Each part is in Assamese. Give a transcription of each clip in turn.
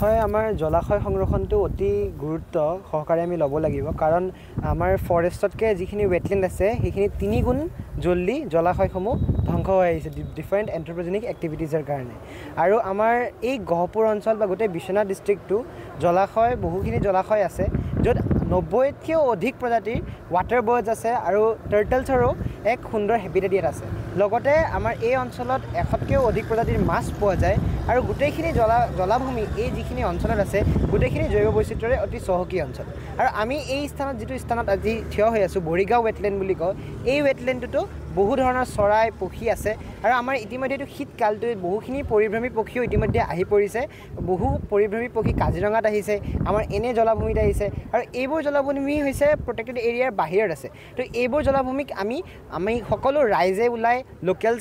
হয়, আমাৰ জলাশয় সংৰক্ষণটো অতি গুৰুত্ব সহকাৰে আমি ল'ব লাগিব, কাৰণ আমাৰ ফৰেষ্টতকৈ যিখিনি ৱেটলেণ্ড আছে সেইখিনি 3 গুণ জল্দি জলাশয়সমূহ ধ্বংস হৈ আহিছে ডিফাৰেণ্ট এন্থ্ৰপজেনিক এক্টিভিটিজৰ কাৰণে। আৰু আমাৰ এই গহপুৰ অঞ্চল বা গোটেই বিশ্বনাথ ডিষ্ট্ৰিক্টটো বহুখিনি জলাশয় আছে য'ত 90তকৈও অধিক প্ৰজাতিৰ ৱাটাৰ বাৰ্ডছ আছে আৰু টাৰ্টলছৰো এক সুন্দৰ হেবিটেট আছে। লগতে আমাৰ এই অঞ্চলত 100তকৈও অধিক প্ৰজাতিৰ মাছ পোৱা যায় আৰু গোটেইখিনি জলাভূমি এই যিখিনি অঞ্চলত আছে গোটেইখিনি জৈৱ বৈচিত্ৰ্যৰে অতি চহকী অঞ্চল। আৰু আমি এই যিটো স্থানত আজি থিয় হৈ আছোঁ, বৰিগাঁও ৱেটলেণ্ড বুলি কওঁ, এই ৱেটলেণ্ডটোতো বহু ধৰণৰ চৰাই পক্ষী আছে। আৰু আমাৰ ইতিমধ্যে এইটো শীতকালটো বহুখিনি পৰিভ্ৰমী পক্ষীও ইতিমধ্যে আহি পৰিছে। বহু পৰিভ্ৰমী পক্ষী কাজিৰঙাত আহিছে, আমাৰ এনে জলাভূমিত আহিছে, আৰু এইবোৰ জলাভূমি হৈছে প্ৰটেক্টেড এৰিয়াৰ বাহিৰত আছে। তো এইবোৰ জলাভূমিক আমি সকলো ৰাইজে ওলাই লোকেল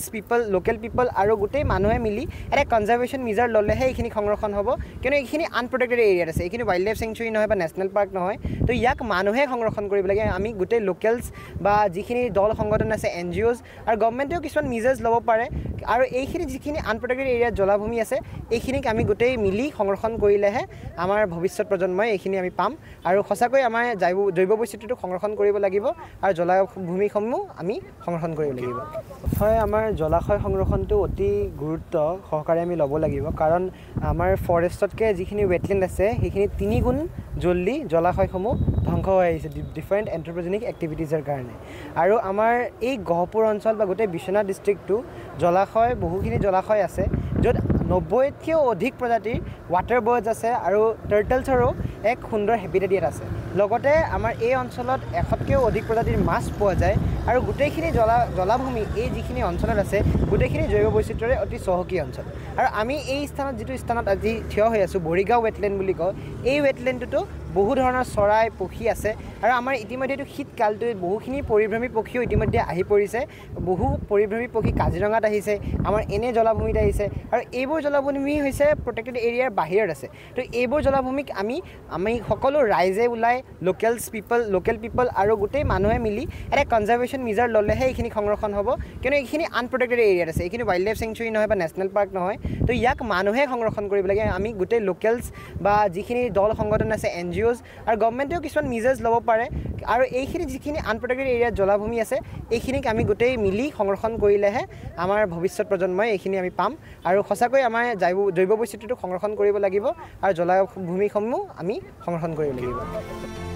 পিপল আৰু গোটেই মানুহে মিলি এটা কনজাৰ্ভেশ্যন মেজাৰ ল'লেহে এইখিনি সংৰক্ষণ হ'ব, কিয়নো এইখিনি আনপ্ৰটেক্টেড এৰিয়াত আছে, এইখিনি ৱাইল্ড লাইফ চেংচুৰী নহয় বা নেশ্যনেল পাৰ্ক নহয়। তো ইয়াক মানুহে সংৰক্ষণ কৰিব লাগে। আমি গোটেই লোকেলছ বা যিখিনি দল সংগঠন আছে, NGOs আৰু গভৰ্ণমেণ্টেও কিছুমান মেজাৰ্ছ ল'ব পাৰে। আৰু এইখিনি যিখিনি আনপ্ৰটেক্টেড এৰিয়াত জলাভূমি আছে এইখিনিক আমি গোটেই মিলি সংৰক্ষণ কৰিলেহে আমাৰ ভৱিষ্যত প্ৰজন্মই এইখিনি আমি পাম। আৰু সঁচাকৈ আমাৰ জৈৱ বৈচিত্ৰ্যটো সংৰক্ষণ কৰিব লাগিব আৰু জলাভূমিসমূহ আমি সংৰক্ষণ কৰিব লাগিব। হয়, আমাৰ জলাশয় সংৰক্ষণটো অতি গুৰুত্ব সহকাৰে আমি ল'ব লাগিব, কাৰণ আমাৰ ফৰেষ্টতকৈ যিখিনি ৱেটলেণ্ড আছে সেইখিনি 3 গুণ জল্দি জলাশয়সমূহ ধ্বংস হৈ আহিছে ডিফাৰেণ্ট এন্থ্ৰপজেনিক এক্টিভিটিজৰ কাৰণে। আৰু আমাৰ এই গহপুৰ অঞ্চল বা গোটেই বিশ্বনাথ ডিষ্ট্ৰিক্টটো বহুখিনি জলাশয় আছে য'ত 90তকৈও অধিক প্ৰজাতিৰ ৱাটাৰ বাৰ্ডছ আছে আৰু টাৰ্টলছৰো এক সুন্দৰ হেবিটেট আছে। লগতে আমাৰ এই অঞ্চলত 100তকৈও অধিক প্ৰজাতিৰ মাছ পোৱা যায় আৰু গোটেইখিনি জলাভূমি এই যিখিনি অঞ্চলত আছে গোটেইখিনি জৈৱ বৈচিত্ৰ্যৰে অতি চহকী অঞ্চল। আৰু আমি এই যিটো স্থানত আজি থিয় হৈ আছোঁ, বৰিগাঁও ৱেটলেণ্ড বুলি কওঁ, এই ৱেটলেণ্ডটোতো বহু ধৰণৰ চৰাই পক্ষী আছে। আৰু আমাৰ ইতিমধ্যে এইটো শীতকালটো বহুখিনি পৰিভ্ৰমী পক্ষীও ইতিমধ্যে আহি পৰিছে। বহু পৰিভ্ৰমী পক্ষী কাজিৰঙাত আহিছে, আমাৰ এনে জলাভূমিত আহিছে, আৰু এইবোৰ জলাভূমি হৈছে প্ৰটেক্টেড এৰিয়াৰ বাহিৰত আছে। তো এইবোৰ জলাভূমিক আমি সকলো ৰাইজে ওলাই লোকেল পিপল আৰু গোটেই মানুহে মিলি এটা কনজাৰ্ভেশ্যন মেজাৰ ল'লেহে এইখিনি সংৰক্ষণ হ'ব, কিয়নো এইখিনি আনপ্ৰটেক্টেড এৰিয়াত আছে, এইখিনি ৱাইল্ড লাইফ চেংচুৰী নহয় বা নেশ্যনেল পাৰ্ক নহয়। তো ইয়াক মানুহে সংৰক্ষণ কৰিব লাগে। আমি গোটেই লোকেলছ বা যিখিনি দল সংগঠন আছে, NGOs আৰু গভৰ্ণমেণ্টেও কিছুমান মেজাৰ্ছ ল'ব পাৰে। আৰু এইখিনি যিখিনি আনপ্ৰটেক্টেড এৰিয়াত জলাভূমি আছে এইখিনিক আমি গোটেই মিলি সংৰক্ষণ কৰিলেহে আমাৰ ভৱিষ্যত প্ৰজন্মই এইখিনি আমি পাম। আৰু সঁচাকৈ আমাৰ জৈৱ বৈচিত্ৰ্যটো সংৰক্ষণ কৰিব লাগিব আৰু জলাভূমিসমূহ আমি সংৰক্ষণ কৰিব লাগিব।